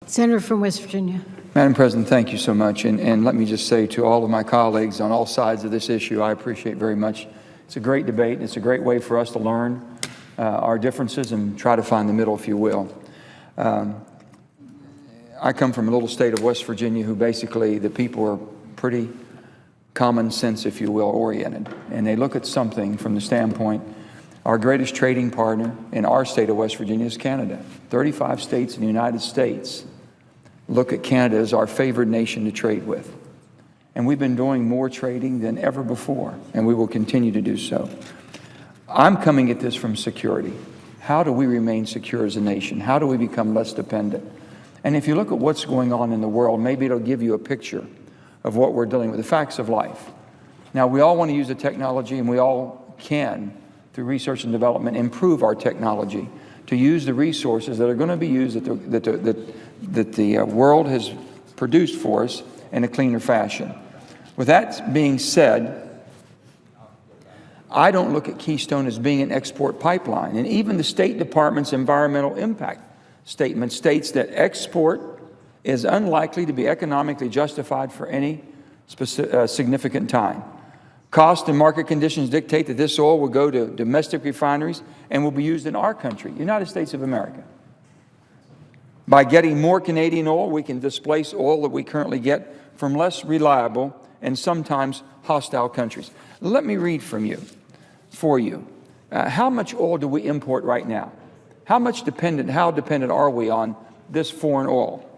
Senator from West Virginia. Madam President, thank you so much. And let me just say to all of my colleagues on all sides of this issue, I appreciate very much. It's a great debate, and it's a great way for us to learn our differences and try to find the middle, if you will. I come from a little state of West Virginia who basically the people are pretty common sense, if you will, oriented. And they look at something from the standpoint, our greatest trading partner in our state of West Virginia is Canada. 35 states in the United States look at Canada as our favored nation to trade with. And we've been doing more trading than ever before, and we will continue to do so. I'm coming at this from security. How do we remain secure as a nation? How do we become less dependent? And if you look at what's going on in the world, maybe it'll give you a picture of what we're dealing with, the facts of life. Now, we all want to use the technology, and we all can, through research and development, improve our technology to use the resources that are going to be used that the world has produced for us in a cleaner fashion. With that being said, I don't look at Keystone as being an export pipeline. And even the State Department's environmental impact statement states that export is unlikely to be economically justified for any significant time. Cost and market conditions dictate that this oil will go to domestic refineries and will be used in our country, United States of America. By getting more Canadian oil, we can displace oil that we currently get from less reliable and sometimes hostile countries. Let me read for you. How much oil do we import right now? How dependent are we on this foreign oil?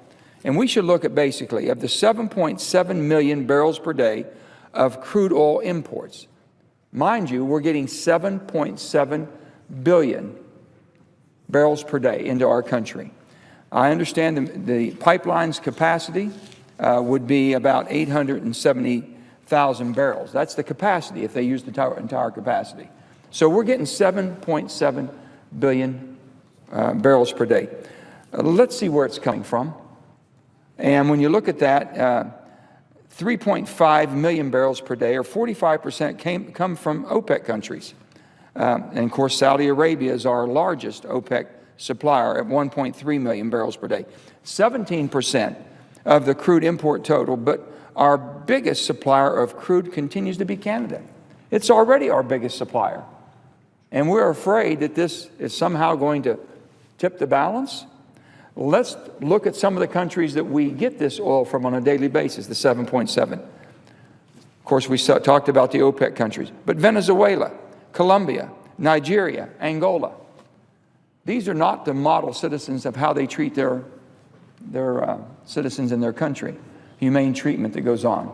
And we should look at basically of the 7.7 million barrels per day of crude oil imports. Mind you, we're getting 7.7 billion barrels per day into our country. I understand the pipeline's capacity would be about 870,000 barrels. That's the capacity if they use the entire capacity. So we're getting 7.7 billion barrels per day. Let's see where it's coming from. And when you look at that, 3.5 million barrels per day, or 45%, come from OPEC countries. And of course, Saudi Arabia is our largest OPEC supplier at 1.3 million barrels per day. 17% of the crude import total, but our biggest supplier of crude continues to be Canada. It's already our biggest supplier. And we're afraid that this is somehow going to tip the balance. Let's look at some of the countries that we get this oil from on a daily basis, the 7.7. Of course, we talked about the OPEC countries, but Venezuela, Colombia, Nigeria, Angola. These are not the model citizens of how they treat their citizens in their country, humane treatment that goes on.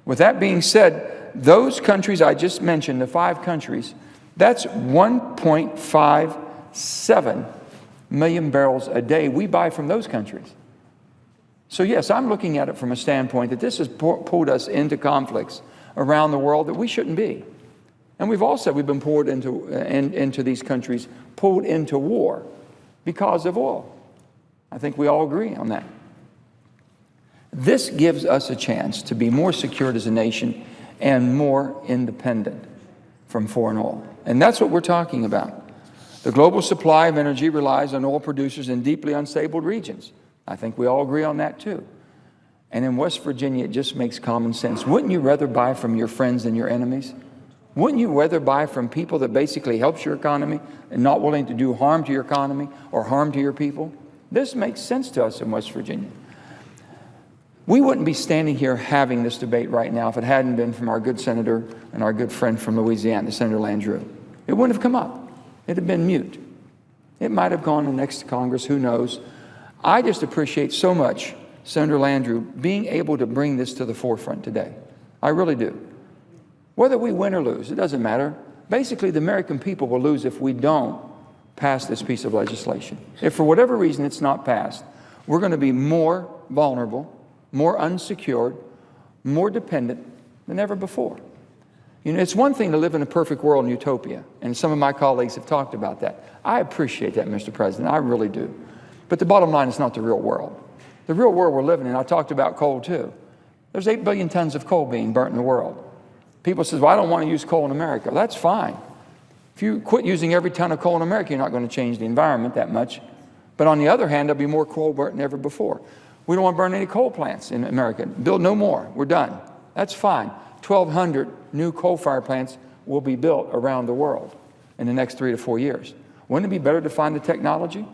With that being said, those countries I just mentioned, the 5 countries, that's 1.57 million barrels a day we buy from those countries. So yes, I'm looking at it from a standpoint that this has pulled us into conflicts around the world that we shouldn't be. And we've been poured into these countries, pulled into war because of oil. I think we all agree on that. This gives us a chance to be more secured as a nation and more independent from foreign oil. And that's what we're talking about. The global supply of energy relies on oil producers in deeply unstable regions. I think we all agree on that too. And in West Virginia, it just makes common sense. Wouldn't you rather buy from your friends than your enemies? Wouldn't you rather buy from people that basically helps your economy and not willing to do harm to your economy or harm to your people? This makes sense to us in West Virginia. We wouldn't be standing here having this debate right now if it hadn't been from our good senator and our good friend from Louisiana, Senator Landrieu. It wouldn't have come up. It'd have been mute. It might have gone to the next Congress, who knows. I just appreciate so much Senator Landrieu being able to bring this to the forefront today. I really do. Whether we win or lose, it doesn't matter. Basically, the American people will lose if we don't pass this piece of legislation. If for whatever reason it's not passed, we're going to be more vulnerable, more unsecured, more dependent than ever before. You know, it's one thing to live in a perfect world in utopia, and some of my colleagues have talked about that. I appreciate that, Mr. President, I really do. But the bottom line is not the real world. The real world we're living in, I talked about coal too. There's 8 billion tons of coal being burnt in the world. People say, well, I don't want to use coal in America. Well, that's fine. If you quit using every ton of coal in America, you're not going to change the environment that much. But on the other hand, there'll be more coal burnt than ever before. We don't want to burn any coal plants in America. Build no more. We're done. That's fine. 1,200 new coal-fired plants will be built around the world in the next 3 to 4 years. Wouldn't it be better to find the technology?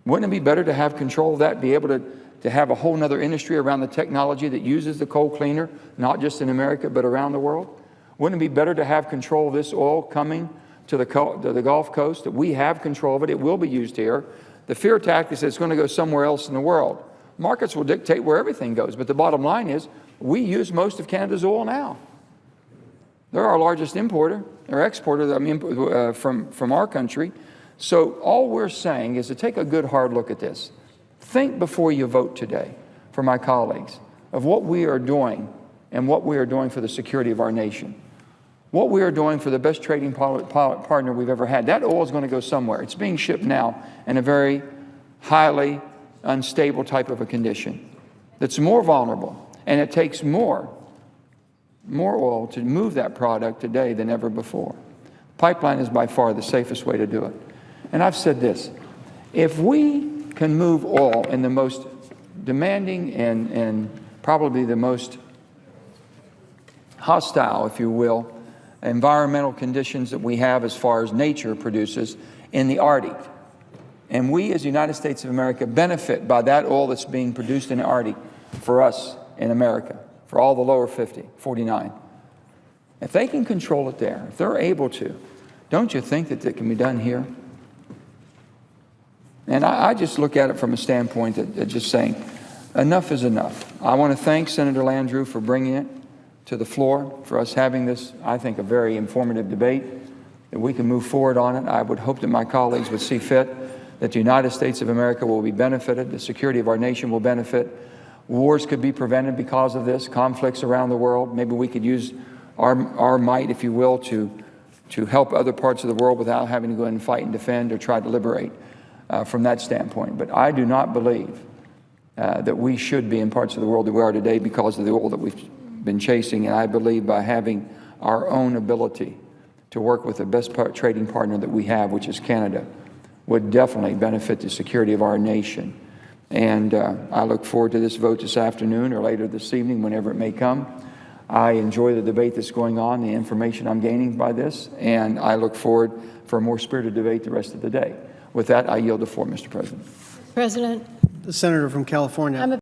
Wouldn't it be better to have control of that, be able to have a whole nother industry around the technology that uses the coal cleaner, not just in America, but around the world? Wouldn't it be better to have control of this oil coming to the Gulf Coast, that we have control of it? It will be used here. The fear tactic is it's going to go somewhere else in the world. Markets will dictate where everything goes, but the bottom line is we use most of Canada's oil now. They're our largest importer or exporter, from our country. So all we're saying is to take a good hard look at this. Think before you vote today, for my colleagues, of what we are doing and what we are doing for the security of our nation. What we are doing for the best trading partner we've ever had. That oil is going to go somewhere. It's being shipped now in a very highly unstable type of a condition that's more vulnerable, and it takes more oil to move that product today than ever before. Pipeline is by far the safest way to do it. And I've said this, if we can move oil in the most demanding and probably the most hostile, if you will, environmental conditions that we have as far as nature produces in the Arctic, and we as the United States of America benefit by that oil that's being produced in the Arctic for us in America, for all the lower 49. If they can control it there, if they're able to, don't you think that it can be done here? And I just look at it from a standpoint that just saying, enough is enough. I want to thank Senator Landrieu for bringing it to the floor, for us having this, I think, a very informative debate, that we can move forward on it. I would hope that my colleagues would see fit that the United States of America will be benefited, the security of our nation will benefit. Wars could be prevented because of this, conflicts around the world. Maybe we could use our might, if you will, to help other parts of the world without having to go in and fight and defend or try to liberate from that standpoint. But I do not believe that we should be in parts of the world that we are today because of the oil that we've been chasing. And I believe by having our own ability to work with the best trading partner that we have, which is Canada, would definitely benefit the security of our nation. And I look forward to this vote this afternoon or later this evening, whenever it may come. I enjoy the debate that's going on, the information I'm gaining by this, and I look forward for a more spirited debate the rest of the day. With that, I yield the floor, Mr. President. President. The senator from California.